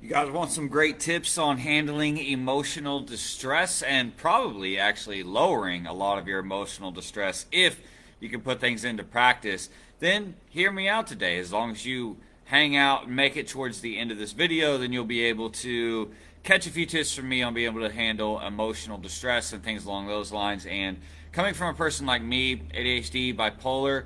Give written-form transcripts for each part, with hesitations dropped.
You guys want some great tips on handling emotional distress and probably actually lowering a lot of your emotional distress if you can put things into practice, then hear me out today. As long as you hang out and make it towards the end of this video, then you'll be able to catch a few tips from me on being able to handle emotional distress and things along those lines. And coming from a person like me, ADHD, bipolar,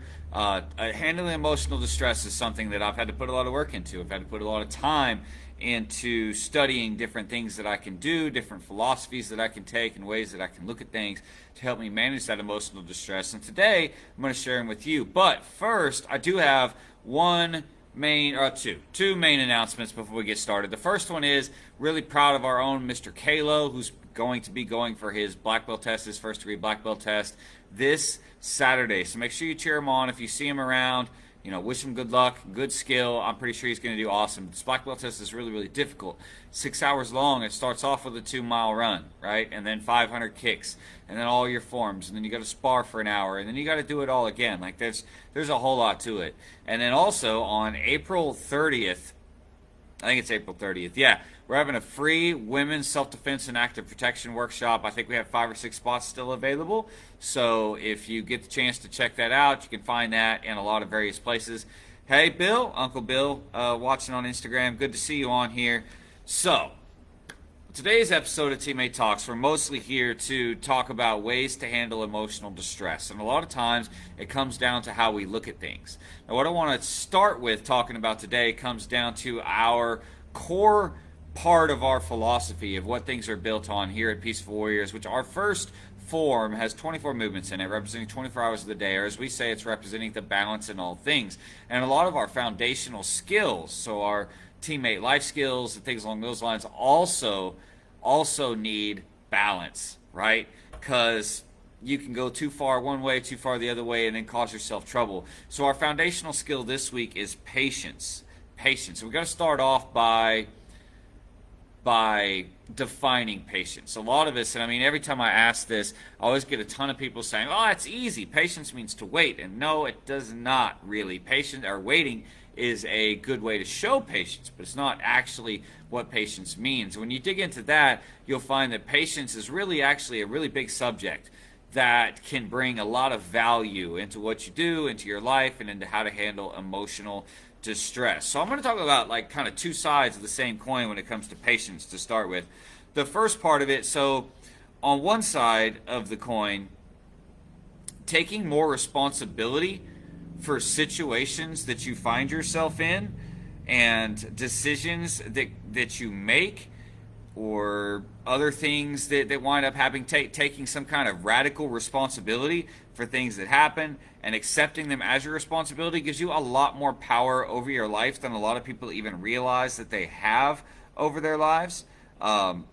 handling emotional distress is something that I've had to put a lot of work into. I've had to put a lot of time into studying different things that I can do, different philosophies that I can take, and ways that I can look at things to help me manage that emotional distress. And today, I'm going to share them with you. But first, I do have two main announcements before we get started. The first one is really proud of our own Mr. Kalo, who's going to be going for his black belt test, his first degree black belt test this Saturday. So make sure you cheer him on if you see him around. Wish him good luck, good skill. I'm pretty sure he's going to do awesome. This black belt test is really, really difficult. 6 hours long. It starts off with a 2-mile run, right? And then 500 kicks, and then all your forms, and then you got to spar for an hour, and then you got to do it all again. Like there's a whole lot to it. And then also on April 30th, I think it's April 30th. Yeah, we're having a free women's self-defense and active protection workshop. I think we have 5 or 6 spots still available. So if you get the chance to check that out, you can find that in a lot of various places. Hey, Bill, Uncle Bill, watching on Instagram. Good to see you on here. So today's episode of Teammate Talks, we're mostly here to talk about ways to handle emotional distress. And a lot of times it comes down to how we look at things. Now, what I want to start with talking about today comes down to our core part of our philosophy of what things are built on here at Peaceful Warriors, which our first form has 24 movements in it, representing 24 hours of the day, or as we say, it's representing the balance in all things. And a lot of our foundational skills, so our teammate life skills and things along those lines, also need balance, right? Because you can go too far one way, too far the other way, and then cause yourself trouble. So our foundational skill this week is patience. Patience. So we've got to start off by defining patience. A lot of us, and I mean, every time I ask this, I always get a ton of people saying, oh, it's easy. Patience means to wait. And no, it does not really. Patience or waiting is a good way to show patience, but it's not actually what patience means. When you dig into that, you'll find that patience is really actually a really big subject that can bring a lot of value into what you do, into your life, and into how to handle emotional distress. So I'm going to talk about like kind of two sides of the same coin when it comes to patience to start with. The first part of it, so on one side of the coin, taking more responsibility for situations that you find yourself in and decisions that you make or other things that wind up having taking some kind of radical responsibility for things that happen and accepting them as your responsibility gives you a lot more power over your life than a lot of people even realize that they have over their lives.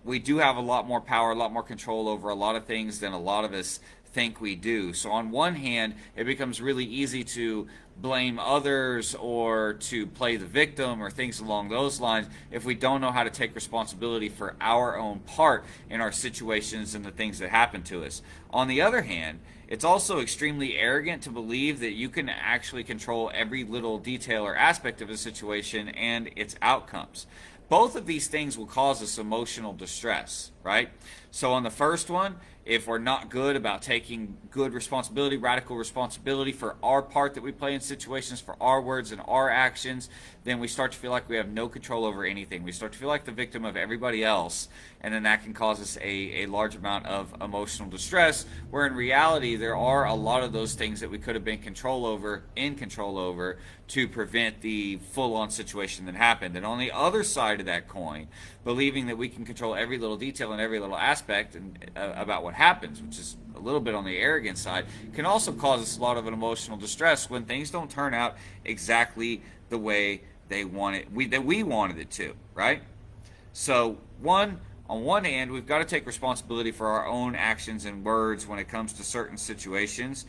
We do have a lot more power, a lot more control over a lot of things than a lot of us think we do. So on one hand, it becomes really easy to blame others or to play the victim or things along those lines if we don't know how to take responsibility for our own part in our situations and the things that happen to us. On the other hand, it's also extremely arrogant to believe that you can actually control every little detail or aspect of a situation and its outcomes. Both of these things will cause us emotional distress, right? So on the first one, if we're not good about taking good responsibility, radical responsibility for our part that we play in situations, for our words and our actions, then we start to feel like we have no control over anything. We start to feel like the victim of everybody else, and then that can cause us a large amount of emotional distress, where in reality there are a lot of those things that we could have been in control over to prevent the full-on situation that happened. And on the other side of that coin, believing that we can control every little detail and every little aspect about what happens, which is a little bit on the arrogant side, can also cause us a lot of an emotional distress when things don't turn out exactly the way we wanted it to, right? So on one hand, we've got to take responsibility for our own actions and words when it comes to certain situations,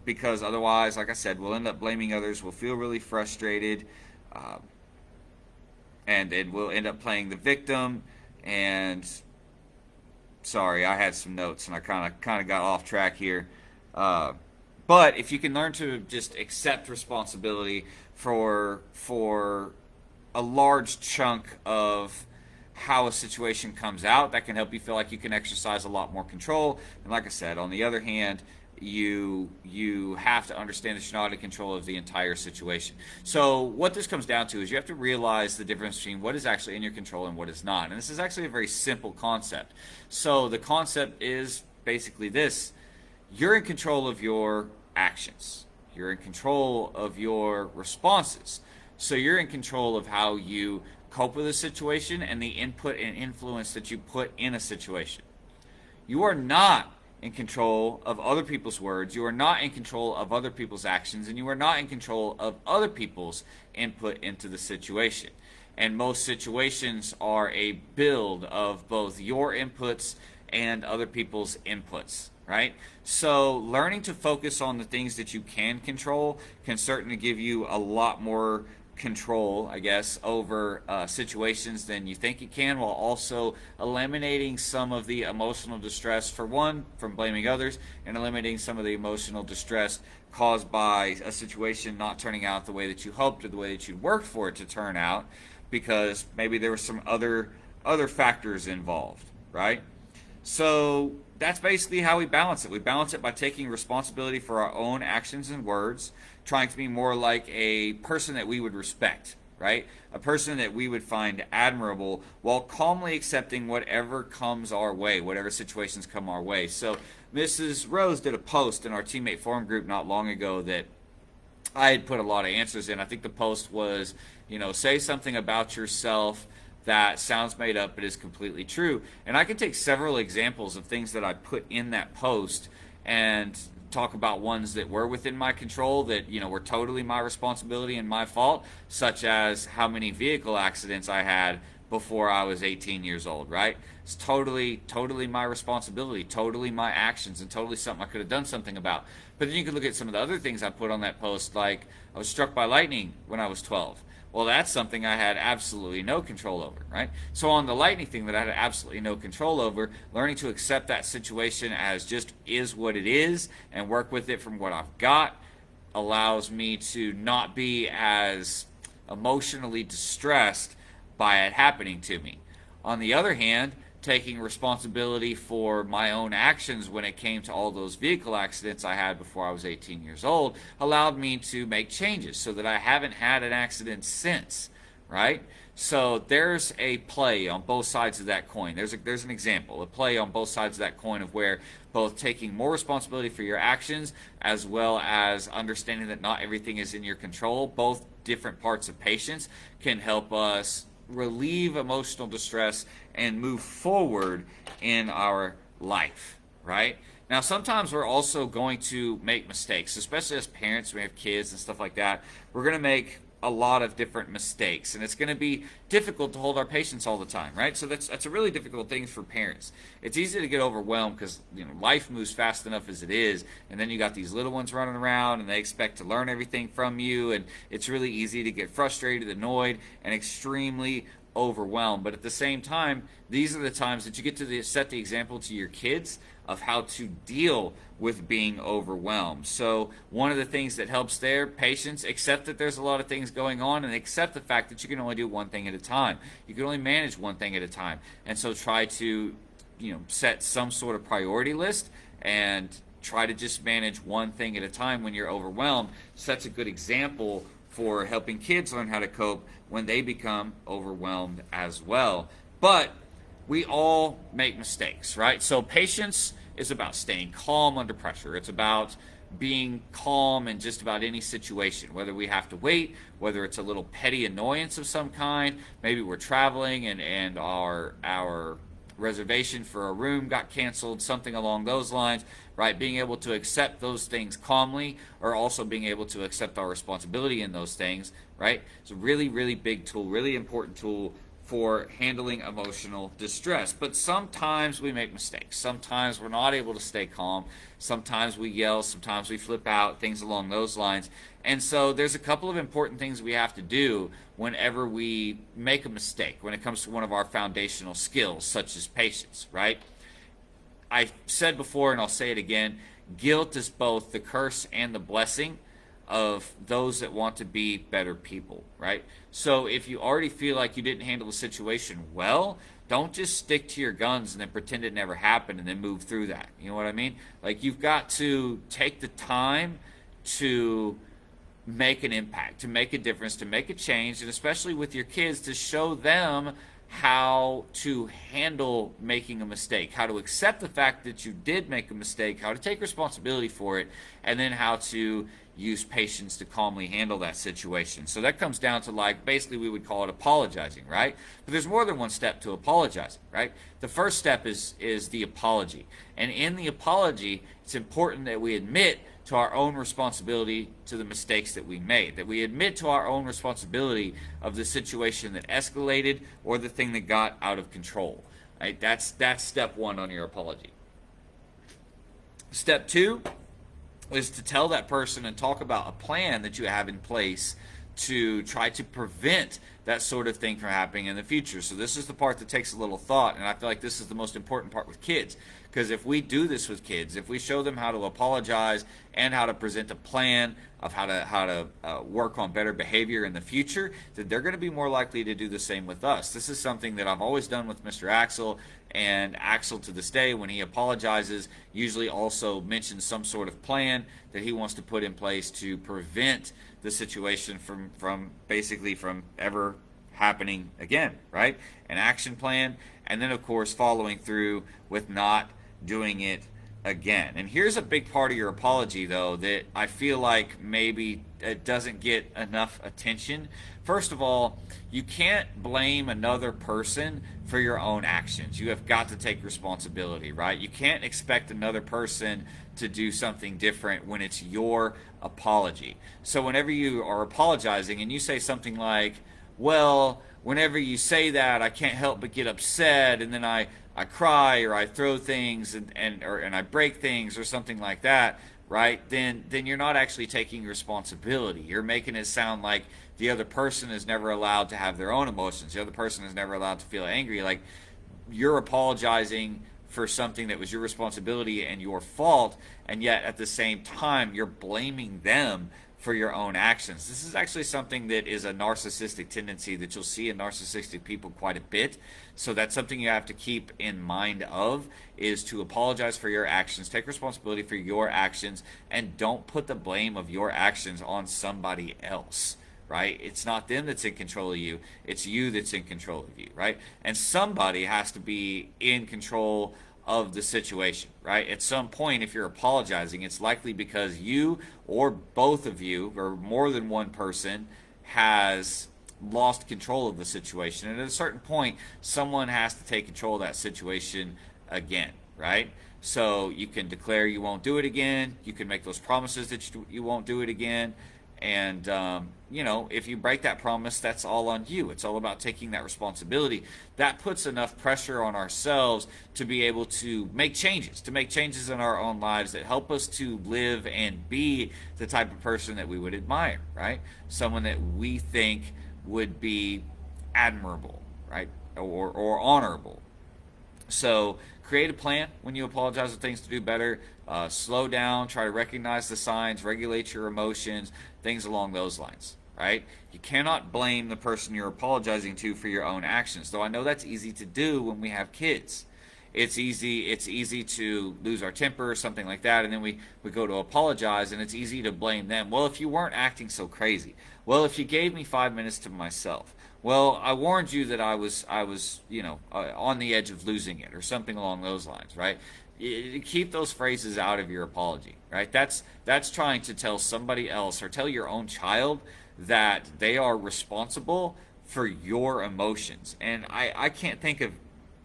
because otherwise, like I said, we'll end up blaming others, we'll feel really frustrated, and we'll end up playing the victim. And sorry, I had some notes and I kind of got off track here. But if you can learn to just accept responsibility for a large chunk of how a situation comes out. That can help you feel like you can exercise a lot more control. And like I said, on the other hand, you have to understand that you're not in control of the entire situation. So what this comes down to is you have to realize the difference between what is actually in your control and what is not. And this is actually a very simple concept. So the concept is basically this: you're in control of your actions. You're in control of your responses. So you're in control of how you cope with a situation and the input and influence that you put in a situation. You are not in control of other people's words. You are not in control of other people's actions, and you are not in control of other people's input into the situation. And most situations are a build of both your inputs and other people's inputs, right? So learning to focus on the things that you can control can certainly give you a lot more control, I guess, over situations than you think it can, while also eliminating some of the emotional distress, for one, from blaming others, and eliminating some of the emotional distress caused by a situation not turning out the way that you hoped or the way that you worked for it to turn out, because maybe there were some other factors involved, right? So that's basically how we balance it. We balance it by taking responsibility for our own actions and words, trying to be more like a person that we would respect, right? A person that we would find admirable, while calmly accepting whatever comes our way, whatever situations come our way. So Mrs. Rose did a post in our teammate forum group not long ago that I had put a lot of answers in. I think the post was, say something about yourself that sounds made up but is completely true. And I can take several examples of things that I put in that post and talk about ones that were within my control, that were totally my responsibility and my fault, such as how many vehicle accidents I had before I was 18 years old, right? It's totally my responsibility, totally my actions, and totally something I could have done something about. But then you can look at some of the other things I put on that post, like I was struck by lightning when I was 12. Well, that's something I had absolutely no control over, right? So on the lightning thing that I had absolutely no control over, learning to accept that situation as just is what it is and work with it from what I've got allows me to not be as emotionally distressed by it happening to me. On the other hand, taking responsibility for my own actions when it came to all those vehicle accidents I had before I was 18 years old allowed me to make changes so that I haven't had an accident since, right? So there's a play on both sides of that coin. There's an example, a play on both sides of that coin of where both taking more responsibility for your actions as well as understanding that not everything is in your control, both different parts of patience, can help us relieve emotional distress and move forward in our life, right? Now, sometimes we're also going to make mistakes, especially as parents. We have kids and stuff like that. We're going to make a lot of different mistakes, and it's going to be difficult to hold our patience all the time, right? So that's a really difficult thing for parents. It's easy to get overwhelmed because life moves fast enough as it is, and then you got these little ones running around and they expect to learn everything from you, and it's really easy to get frustrated, annoyed, and extremely overwhelmed. But at the same time, these are the times that you get to set the example to your kids of how to deal with being overwhelmed. So one of the things that helps there, patience, accept that there's a lot of things going on, and accept the fact that you can only do one thing at a time. You can only manage one thing at a time. And so try to, set some sort of priority list and try to just manage one thing at a time when you're overwhelmed. Sets a good example for helping kids learn how to cope when they become overwhelmed as well. But we all make mistakes, right? So patience is about staying calm under pressure. It's about being calm in just about any situation, whether we have to wait, whether it's a little petty annoyance of some kind, maybe we're traveling and our reservation for a room got canceled, something along those lines, right? Being able to accept those things calmly, or also being able to accept our responsibility in those things, right? It's a really, really big tool, really important tool for handling emotional distress. But sometimes we make mistakes. Sometimes we're not able to stay calm. Sometimes we yell. Sometimes we flip out, things along those lines. And so there's a couple of important things we have to do whenever we make a mistake, when it comes to one of our foundational skills, such as patience, right? I said before, and I'll say it again, guilt is both the curse and the blessing of those that want to be better people, right? So if you already feel like you didn't handle the situation well, don't just stick to your guns and then pretend it never happened and then move through that. You know what I mean? Like, you've got to take the time to make an impact, to make a difference, to make a change, and especially with your kids, to show them how to handle making a mistake, how to accept the fact that you did make a mistake, how to take responsibility for it, and then how to use patience to calmly handle that situation. So that comes down to, like, basically we would call it apologizing, right? But there's more than one step to apologizing, right? The first step is the apology. And in the apology, it's important that we admit to our own responsibility to the mistakes that we made, that we admit to our own responsibility of the situation that escalated or the thing that got out of control. Right? That's step one on your apology. Step two is to tell that person and talk about a plan that you have in place to try to prevent that sort of thing from happening in the future. So this is the part that takes a little thought, and I feel like this is the most important part with kids. Because if we do this with kids, if we show them how to apologize and how to present a plan of how to work on better behavior in the future, then they're going to be more likely to do the same with us. This is something that I've always done with Mr. Axel, and Axel to this day, when he apologizes, usually also mentions some sort of plan that he wants to put in place to prevent the situation from ever happening again, right? An action plan, and then of course following through with not doing it again. And here's a big part of your apology, though, that I feel like maybe it doesn't get enough attention. First of all, you can't blame another person for your own actions. You have got to take responsibility, right? You can't expect another person to do something different when it's your apology. So whenever you are apologizing and you say something like, well, whenever you say that, I can't help but get upset, and then I cry, or I throw things and I break things or something like that, right? Then you're not actually taking responsibility. You're making it sound like the other person is never allowed to have their own emotions. The other person is never allowed to feel angry. Like, you're apologizing for something that was your responsibility and your fault, and yet at the same time you're blaming them for your own actions. This is actually something that is a narcissistic tendency that you'll see in narcissistic people quite a bit. So that's something you have to keep in mind of, is to apologize for your actions, take responsibility for your actions, and don't put the blame of your actions on somebody else, right? It's not them that's in control of you, it's you that's in control of you, right? And somebody has to be in control of the situation, right? At some point, if you're apologizing, it's likely because you or both of you or more than one person has lost control of the situation. And at a certain point, someone has to take control of that situation again, right? So you can declare you won't do it again. You can make those promises that you won't do it again. And, if you break that promise, that's all on you. It's all about taking that responsibility. That puts enough pressure on ourselves to be able to make changes in our own lives that help us to live and be the type of person that we would admire, right? Someone that we think would be admirable, right? Or honorable. So create a plan when you apologize for things to do better. Slow down, try to recognize the signs, regulate your emotions, things along those lines, right? You cannot blame the person you're apologizing to for your own actions, though I know that's easy to do when we have kids. It's easy to lose our temper or something like that, and then we go to apologize, and it's easy to blame them. Well, if you weren't acting so crazy. Well, if you gave me 5 minutes to myself. Well, I warned you that I was on the edge of losing it, or something along those lines, right? Keep those phrases out of your apology, right? That's trying to tell somebody else, or tell your own child, that they are responsible for your emotions. And I can't think of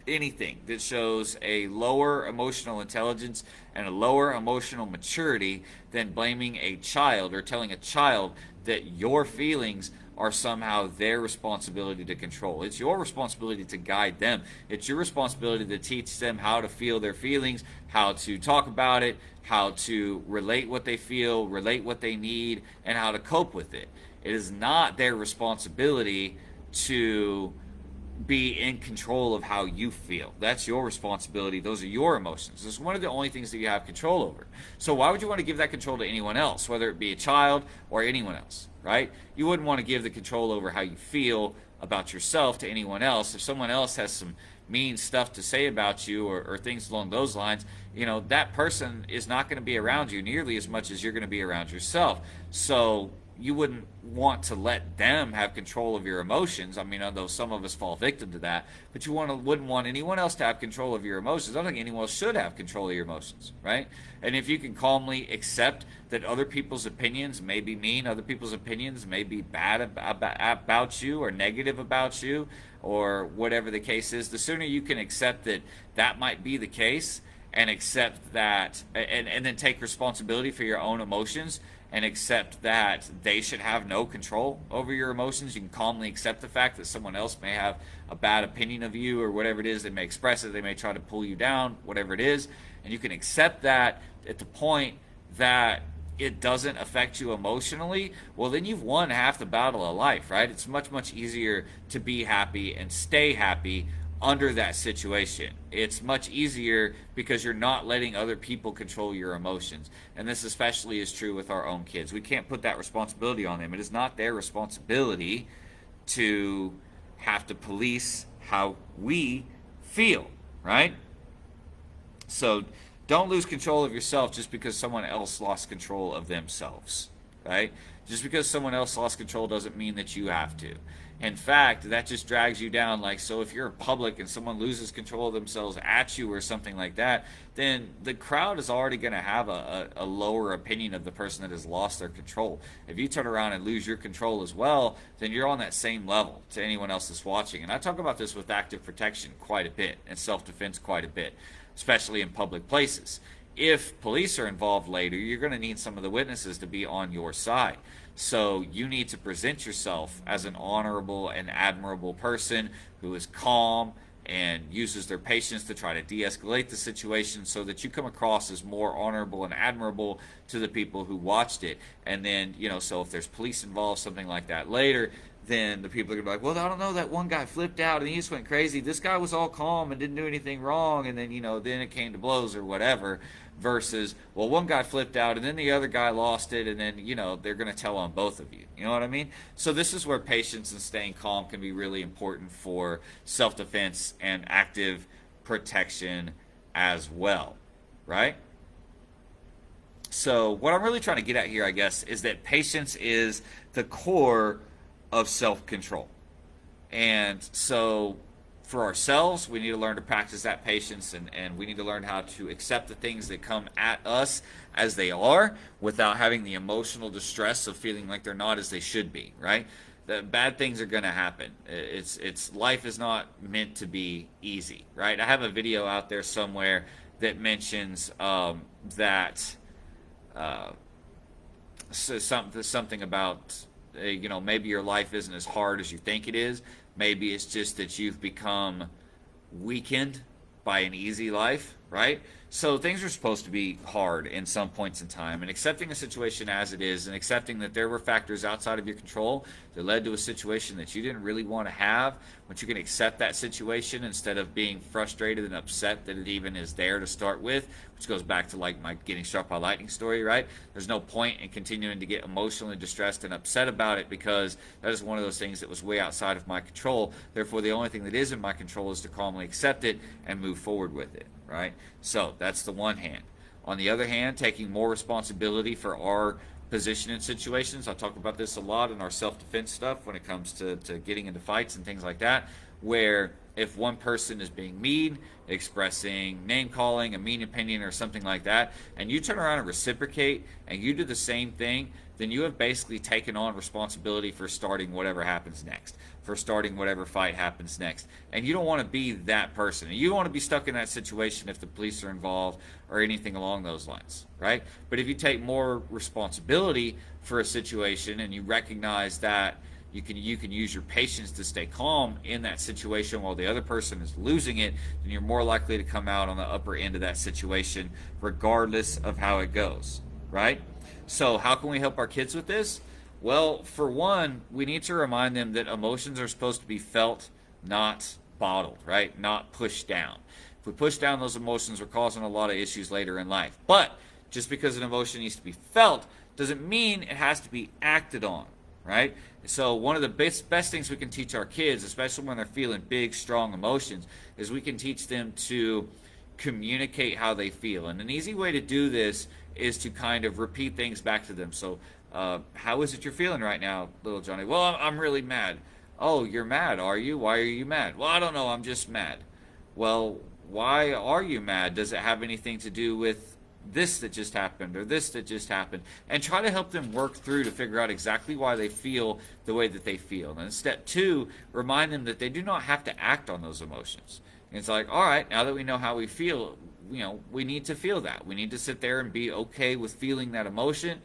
anything that shows a lower emotional intelligence and a lower emotional maturity than blaming a child, or telling a child that your feelings are somehow their responsibility to control. It's your responsibility to guide them. It's your responsibility to teach them how to feel their feelings, how to talk about it, how to relate what they feel, relate what they need, and how to cope with it. It is not their responsibility to be in control of how you feel. That's your responsibility. Those are your emotions. It's one of the only things that you have control over. So why would you want to give that control to anyone else, whether it be a child or anyone else, right? You wouldn't want to give the control over how you feel about yourself to anyone else. If someone else has some mean stuff to say about you, or things along those lines, that person is not going to be around you nearly as much as you're going to be around yourself. So you wouldn't want to let them have control of your emotions. I mean, although some of us fall victim to that, but wouldn't want anyone else to have control of your emotions. I don't think anyone else should have control of your emotions, right? And if you can calmly accept that other people's opinions may be mean, other people's opinions may be bad about you or negative about you, or whatever the case is, the sooner you can accept that that might be the case, and accept that, and then take responsibility for your own emotions, and accept that they should have no control over your emotions. You can calmly accept the fact that someone else may have a bad opinion of you, or whatever it is. They may express it, they may try to pull you down, whatever it is, and you can accept that at the point that it doesn't affect you emotionally. Well, then you've won half the battle of life, right? It's much, much easier to be happy and stay happy under that situation. It's much easier because you're not letting other people control your emotions. And this especially is true with our own kids. We can't put that responsibility on them. It is not their responsibility to have to police how we feel, right? So don't lose control of yourself just because someone else lost control of themselves, right? Just because someone else lost control doesn't mean that you have to. In fact, that just drags you down. Like, so if you're in public and someone loses control of themselves at you or something like that, then the crowd is already going to have a lower opinion of the person that has lost their control. If you turn around and lose your control as well, then you're on that same level to anyone else that's watching. And I talk about this with active protection quite a bit, and self-defense quite a bit, especially in public places. If police are involved later, you're going to need some of the witnesses to be on your side. So you need to present yourself as an honorable and admirable person who is calm and uses their patience to try to de-escalate the situation, so that you come across as more honorable and admirable to the people who watched it. And then, so if there's police involved, something like that later, then the people are going to be like, well, I don't know, that one guy flipped out and he just went crazy. This guy was all calm and didn't do anything wrong, and then, then it came to blows or whatever. Versus, well, one guy flipped out and then the other guy lost it, and then, they're going to tell on both of you. You know what I mean? So this is where patience and staying calm can be really important for self-defense and active protection as well, right? So what I'm really trying to get at here, I guess, is that patience is the core of self-control. And so for ourselves, we need to learn to practice that patience, and we need to learn how to accept the things that come at us as they are, without having the emotional distress of feeling like they're not as they should be, right? The bad things are going to happen. It's life is not meant to be easy, right? I have a video out there somewhere that mentions that something about maybe your life isn't as hard as you think it is. Maybe it's just that you've become weakened by an easy life, right? So things are supposed to be hard in some points in time, and accepting a situation as it is, and accepting that there were factors outside of your control that led to a situation that you didn't really want to have. Once you can accept that situation instead of being frustrated and upset that it even is there to start with, which goes back to like my getting struck by lightning story, right? There's no point in continuing to get emotionally distressed and upset about it, because that is one of those things that was way outside of my control. Therefore, the only thing that is in my control is to calmly accept it and move forward with it, right? So that's the one hand. On the other hand, taking more responsibility for our position in situations. I talk about this a lot in our self-defense stuff when it comes to getting into fights and things like that, where if one person is being mean, expressing name-calling, a mean opinion or something like that, and you turn around and reciprocate and you do the same thing, then you have basically taken on responsibility for starting whatever happens next, for starting whatever fight happens next. And you don't want to be that person. And you don't want to be stuck in that situation if the police are involved or anything along those lines, right? But if you take more responsibility for a situation and you recognize that you can use your patience to stay calm in that situation while the other person is losing it, then you're more likely to come out on the upper end of that situation regardless of how it goes, right? So how can we help our kids with this? Well, for one, we need to remind them that emotions are supposed to be felt, not bottled, right? Not pushed down. If we push down those emotions, we're causing a lot of issues later in life. But just because an emotion needs to be felt doesn't mean it has to be acted on, right? So one of the best things we can teach our kids, especially when they're feeling big, strong emotions, is we can teach them to communicate how they feel. And an easy way to do this is to kind of repeat things back to them. So, how is it you're feeling right now, little Johnny? Well, I'm really mad. Oh, you're mad, are you? Why are you mad? Well, I don't know, I'm just mad. Well, why are you mad? Does it have anything to do with this that just happened or this that just happened? And try to help them work through to figure out exactly why they feel the way that they feel. And step two, remind them that they do not have to act on those emotions. And it's like, all right, now that we know how we feel, we need to feel that. We need to sit there and be okay with feeling that emotion.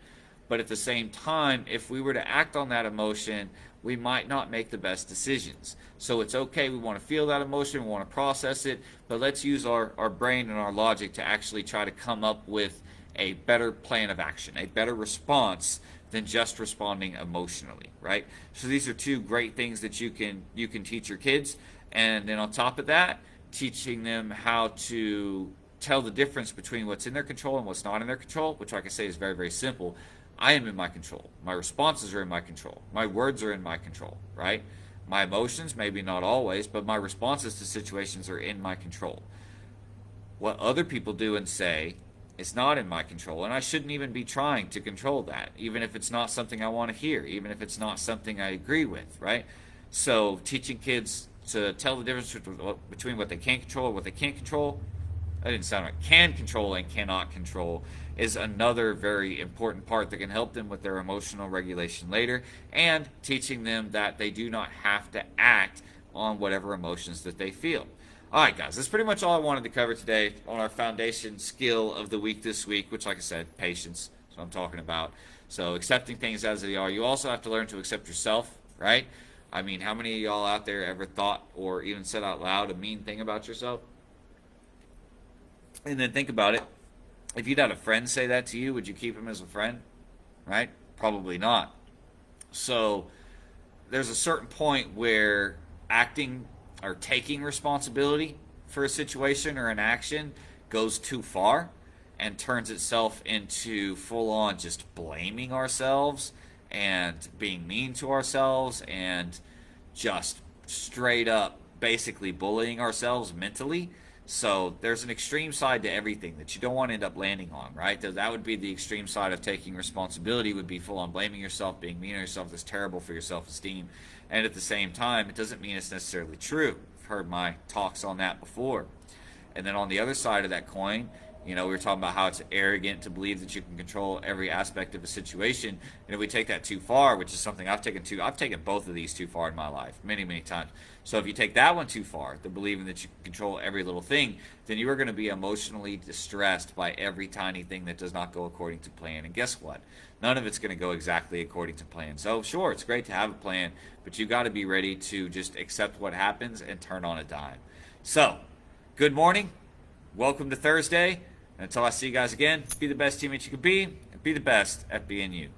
But at the same time, if we were to act on that emotion, we might not make the best decisions. So it's okay, we want to feel that emotion, we want to process it, but let's use our brain and our logic to actually try to come up with a better plan of action, a better response than just responding emotionally, right? So these are two great things that you can teach your kids. And then on top of that, teaching them how to tell the difference between what's in their control and what's not in their control, which, like I say, is very, very simple. I am in my control. My responses are in my control. My words are in my control, right? My emotions, maybe not always, but my responses to situations are in my control. What other people do and say is not in my control, and I shouldn't even be trying to control that, even if it's not something I want to hear, even if it's not something I agree with, right? So teaching kids to tell the difference between what they can control and what they can't control, that didn't sound right, can control and cannot control, is another very important part that can help them with their emotional regulation later, and teaching them that they do not have to act on whatever emotions that they feel. All right, guys, that's pretty much all I wanted to cover today on our foundation skill of the week this week, which, like I said, patience is what I'm talking about. So accepting things as they are. You also have to learn to accept yourself, right? I mean, how many of y'all out there ever thought or even said out loud a mean thing about yourself? And then think about it. If you'd had a friend say that to you, would you keep him as a friend? Right? Probably not. So there's a certain point where acting or taking responsibility for a situation or an action goes too far and turns itself into full-on just blaming ourselves and being mean to ourselves and just straight up basically bullying ourselves mentally. So there's an extreme side to everything that you don't want to end up landing on, right? That would be the extreme side of taking responsibility, would be full on blaming yourself, being mean to yourself. That's terrible for your self-esteem. And at the same time, it doesn't mean it's necessarily true. I've heard my talks on that before. And then on the other side of that coin, we were talking about how it's arrogant to believe that you can control every aspect of a situation. And if we take that too far, which is something I've taken both of these too far in my life, many, many times. So if you take that one too far, the believing that you can control every little thing, then you are going to be emotionally distressed by every tiny thing that does not go according to plan. And guess what? None of it's going to go exactly according to plan. So sure, it's great to have a plan, but you got to be ready to just accept what happens and turn on a dime. So, good morning. Welcome to Thursday. Until I see you guys again, be the best teammate you can be, and be the best at being you.